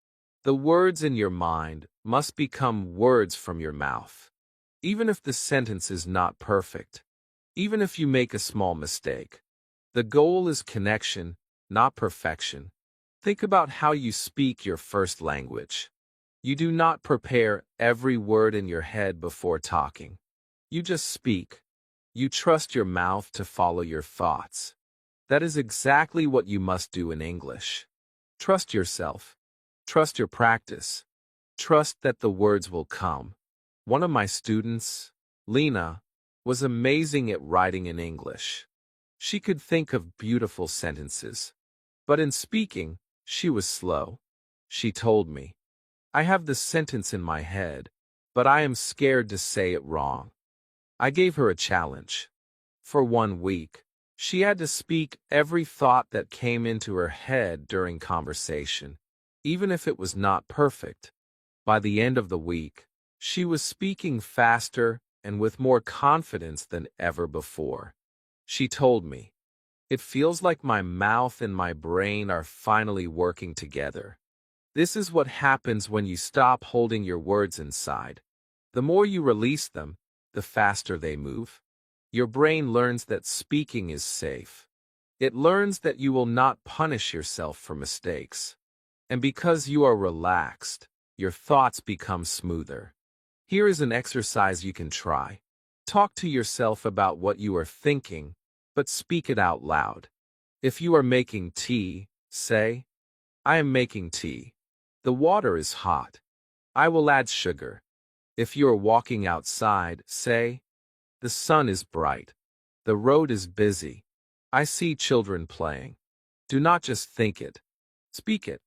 The words in your mind must become words from your mouth. Even if the sentence is not perfect. Even if you make a small mistake. The goal is connection, not perfection. Think about how you speak your first language. You do not prepare every word in your head before talking. You just speak. You trust your mouth to follow your thoughts. That is exactly what you must do in English. Trust yourself. Trust your practice. Trust that the words will come. One of my students, Lena, was amazing at writing in English. She could think of beautiful sentences. But in speaking, she was slow. She told me, I have the sentence in my head, but I am scared to say it wrong. I gave her a challenge. For 1 week, she had to speak every thought that came into her head during conversation, even if it was not perfect. By the end of the week, she was speaking faster and with more confidence than ever before. She told me, it feels like my mouth and my brain are finally working together. This is what happens when you stop holding your words inside. The more you release them, the faster they move. Your brain learns that speaking is safe. It learns that you will not punish yourself for mistakes. And because you are relaxed, your thoughts become smoother. Here is an exercise you can try. Talk to yourself about what you are thinking, but speak it out loud. If you are making tea, say, I am making tea. The water is hot. I will add sugar. If you are walking outside, say, the sun is bright. The road is busy. I see children playing. Do not just think it. Speak it.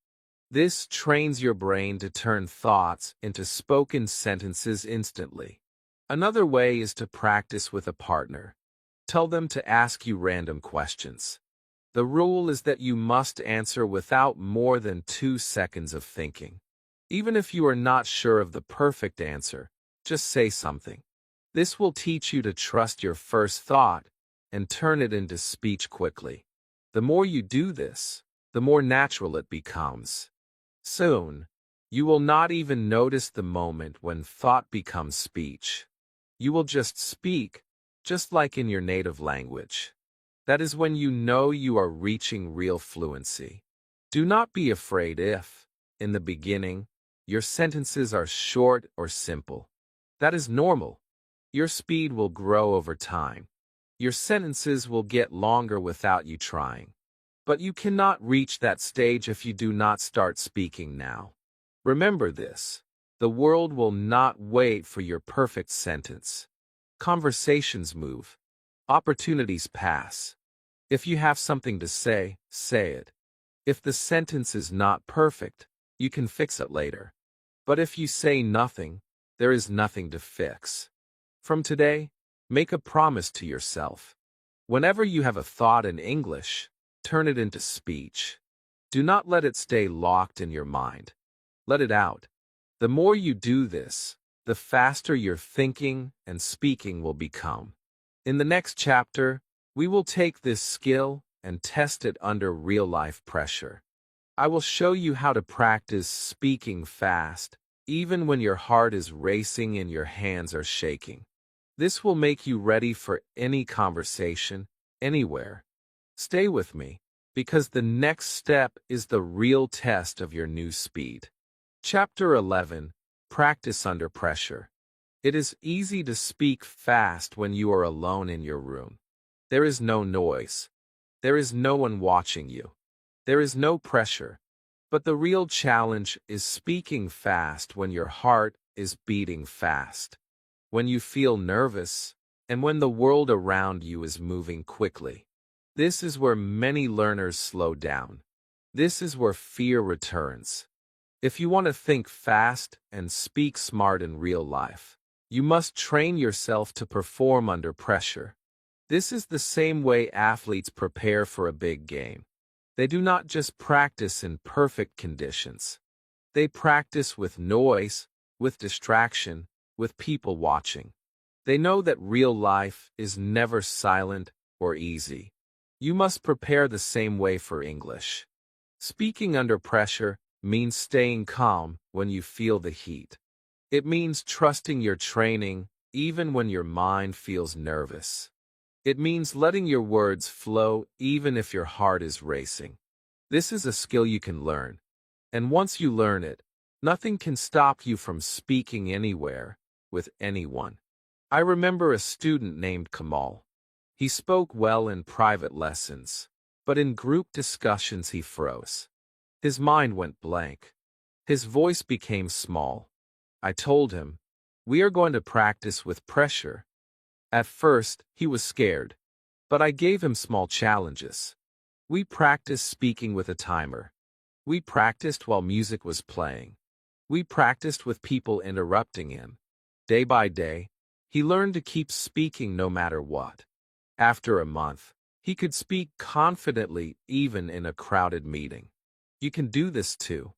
This trains your brain to turn thoughts into spoken sentences instantly. Another way is to practice with a partner. Tell them to ask you random questions. The rule is that you must answer without more than 2 seconds of thinking. Even if you are not sure of the perfect answer, just say something. This will teach you to trust your first thought and turn it into speech quickly. The more you do this, the more natural it becomes. Soon, you will not even notice the moment when thought becomes speech. You will just speak, just like in your native language. That is when you know you are reaching real fluency. Do not be afraid if, in the beginning, your sentences are short or simple. That is normal. Your speed will grow over time. Your sentences will get longer without you trying. But you cannot reach that stage if you do not start speaking now. Remember this. The world will not wait for your perfect sentence. Conversations move. Opportunities pass. If you have something to say, say it. If the sentence is not perfect, you can fix it later. But if you say nothing, there is nothing to fix. From today, make a promise to yourself. Whenever you have a thought in English, turn it into speech. Do not let it stay locked in your mind. Let it out. The more you do this, the faster your thinking and speaking will become. In the next chapter, we will take this skill and test it under real-life pressure. I will show you how to practice speaking fast, even when your heart is racing and your hands are shaking. This will make you ready for any conversation, anywhere. Stay with me, because the next step is the real test of your new speed. Chapter 11. Practice under pressure. It is easy to speak fast when you are alone in your room. There is no noise. There is no one watching you. There is no pressure. But the real challenge is speaking fast when your heart is beating fast, when you feel nervous, and when the world around you is moving quickly. This is where many learners slow down. This is where fear returns. If you want to think fast and speak smart in real life, You must train yourself to perform under pressure. This is the same way athletes prepare for a big game. They do not just practice in perfect conditions. They practice with noise, with distraction, with people watching. They know that real life is never silent or easy. You must prepare the same way for English. Speaking under pressure means staying calm when you feel the heat. It means trusting your training even when your mind feels nervous. It means letting your words flow even if your heart is racing. This is a skill you can learn. And once you learn it, nothing can stop you from speaking anywhere, with anyone. I remember a student named Kamal. He spoke well in private lessons, but in group discussions he froze. His mind went blank. His voice became small. I told him, "We are going to practice with pressure." At first, he was scared, but I gave him small challenges. We practiced speaking with a timer. We practiced while music was playing. We practiced with people interrupting him. Day by day, he learned to keep speaking no matter what. After a month, he could speak confidently even in a crowded meeting. You can do this too.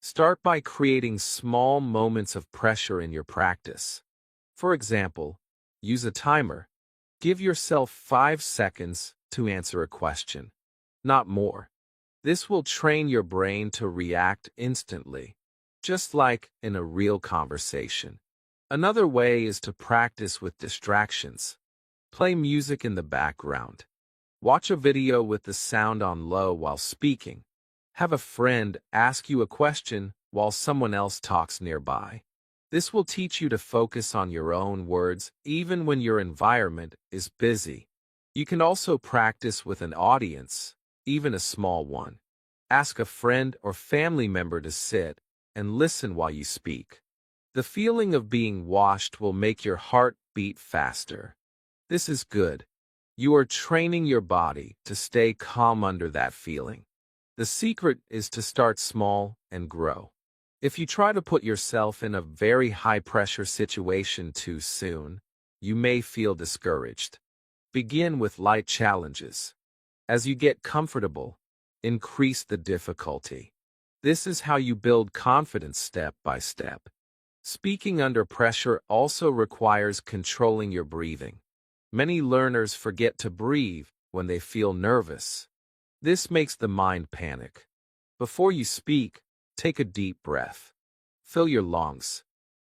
Start by creating small moments of pressure in your practice. For example, use a timer. Give yourself 5 seconds to answer a question, not more. This will train your brain to react instantly, just like in a real conversation. Another way is to practice with distractions. Play music in the background. Watch a video with the sound on low while speaking. Have a friend ask you a question while someone else talks nearby. This will teach you to focus on your own words even when your environment is busy. You can also practice with an audience, even a small one. Ask a friend or family member to sit and listen while you speak. The feeling of being watched will make your heart beat faster. This is good. You are training your body to stay calm under that feeling. The secret is to start small and grow. If you try to put yourself in a very high-pressure situation too soon, you may feel discouraged. Begin with light challenges. As you get comfortable, increase the difficulty. This is how you build confidence step by step. Speaking under pressure also requires controlling your breathing. Many learners forget to breathe when they feel nervous. This makes the mind panic. Before you speak, take a deep breath. Fill your lungs.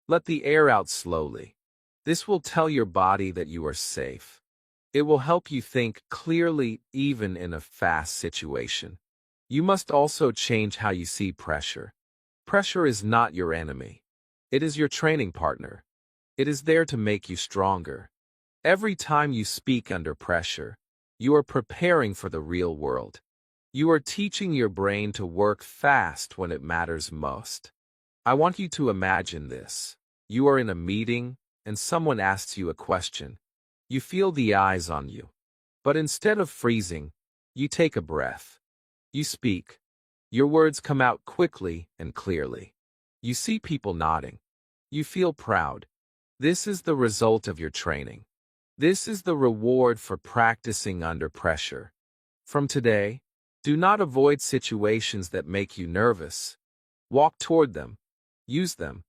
Let the air out slowly. This will tell your body that you are safe. It will help you think clearly even in a fast situation. You must also change how you see pressure. Pressure is not your enemy. It is your training partner. It is there to make you stronger. Every time you speak under pressure, you are preparing for the real world. You are teaching your brain to work fast when it matters most. I want you to imagine this. You are in a meeting, and someone asks you a question. You feel the eyes on you. But instead of freezing, you take a breath. You speak. Your words come out quickly and clearly. You see people nodding. You feel proud. This is the result of your training. This is the reward for practicing under pressure. From today, do not avoid situations that make you nervous. Walk toward them. Use them.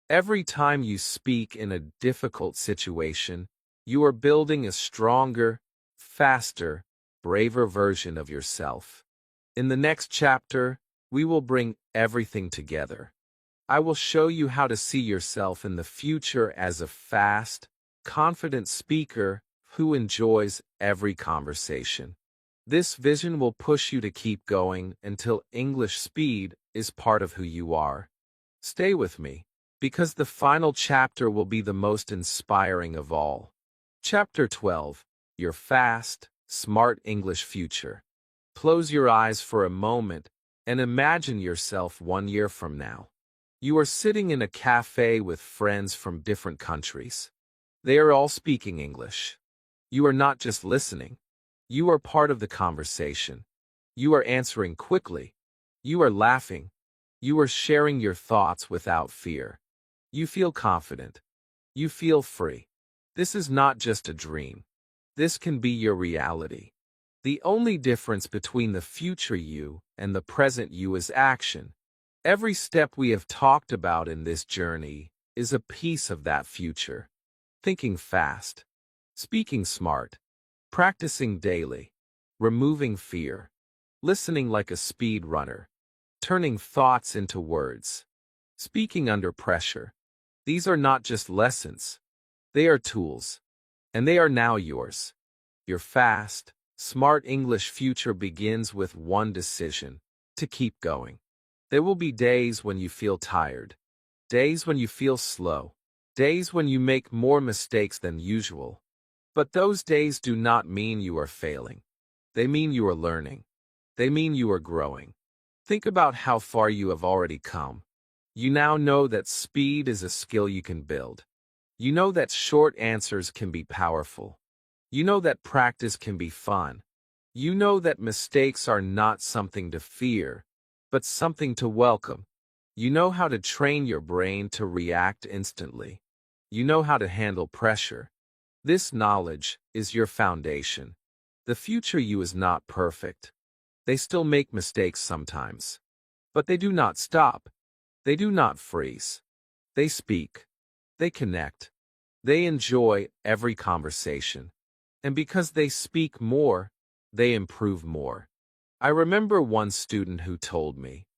Every time you speak in a difficult situation, you are building a stronger, faster, braver version of yourself. In the next chapter, we will bring everything together. I will show you how to see yourself in the future as a fast, confident speaker who enjoys every conversation. This vision will push you to keep going until English speed is part of who you are. Stay with me, because the final chapter will be the most inspiring of all. Chapter 12, Your Fast, Smart English Future. Close your eyes for a moment and imagine yourself 1 year from now. You are sitting in a cafe with friends from different countries. They are all speaking English. You are not just listening. You are part of the conversation. You are answering quickly. You are laughing. You are sharing your thoughts without fear. You feel confident. You feel free. This is not just a dream. This can be your reality. The only difference between the future you and the present you is action. Every step we have talked about in this journey is a piece of that future. Thinking fast, speaking smart, practicing daily, removing fear, listening like a speed runner, turning thoughts into words, speaking under pressure. These are not just lessons. They are tools, and they are now yours. Your fast, smart English future begins with one decision: to keep going. There will be days when you feel tired, days when you feel slow, days when you make more mistakes than usual. But those days do not mean you are failing. They mean you are learning. They mean you are growing. Think about how far you have already come. You now know that speed is a skill you can build. You know that short answers can be powerful. You know that practice can be fun. You know that mistakes are not something to fear, but something to welcome. You know how to train your brain to react instantly. You know how to handle pressure. This knowledge is your foundation. The future you is not perfect. They still make mistakes sometimes. But they do not stop. They do not freeze. They speak. They connect. They enjoy every conversation. And because they speak more, they improve more. I remember one student who told me,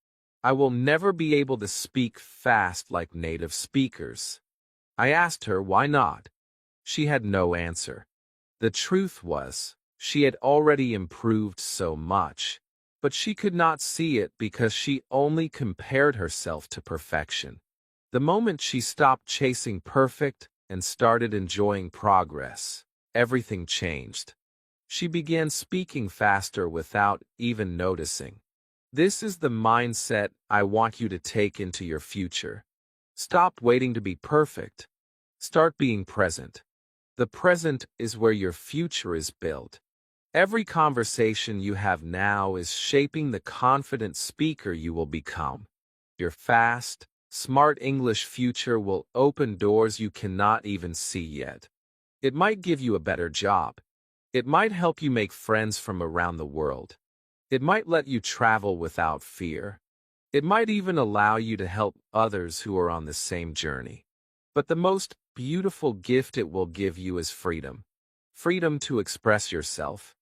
"I will never be able to speak fast like native speakers." I asked her why not. She had no answer. The truth was, she had already improved so much, but she could not see it because she only compared herself to perfection. The moment she stopped chasing perfect and started enjoying progress, everything changed. She began speaking faster without even noticing. This is the mindset I want you to take into your future. Stop waiting to be perfect. Start being present. The present is where your future is built. Every conversation you have now is shaping the confident speaker you will become. Your fast, smart English future will open doors you cannot even see yet. It might give you a better job. It might help you make friends from around the world. It might let you travel without fear. It might even allow you to help others who are on the same journey. But the most beautiful gift it will give you is freedom. Freedom to express yourself.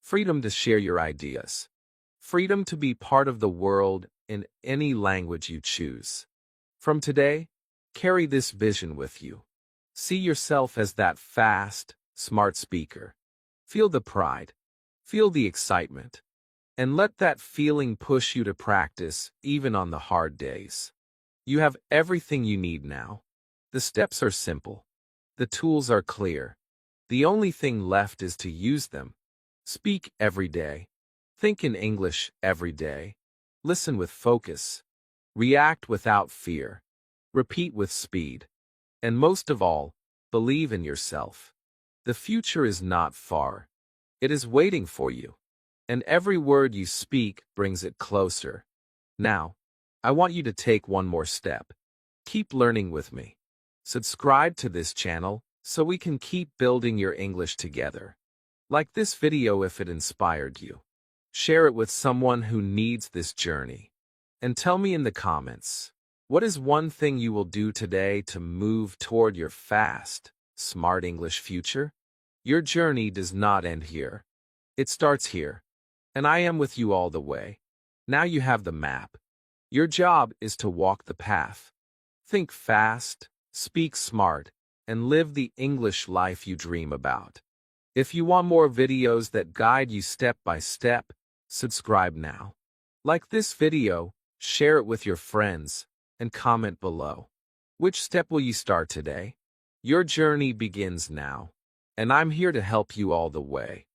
Freedom to share your ideas. Freedom to be part of the world in any language you choose. From today, carry this vision with you. See yourself as that fast, smart speaker. Feel the pride. Feel the excitement. And let that feeling push you to practice even on the hard days. You have everything you need now. The steps are simple. The tools are clear. The only thing left is to use them. Speak every day. Think in English every day. Listen with focus. React without fear. Repeat with speed. And most of all, believe in yourself. The future is not far. It is waiting for you. And every word you speak brings it closer. Now, I want you to take one more step. Keep learning with me. Subscribe to this channel so we can keep building your English together. Like this video if it inspired you. Share it with someone who needs this journey. And tell me in the comments, what is one thing you will do today to move toward your fast, smart English future? Your journey does not end here. It starts here. And I am with you all the way. Now you have the map. Your job is to walk the path. Think fast, speak smart, and live the English life you dream about. If you want more videos that guide you step by step, subscribe now. Like this video, share it with your friends, and comment below. Which step will you start today? Your journey begins now, and I'm here to help you all the way.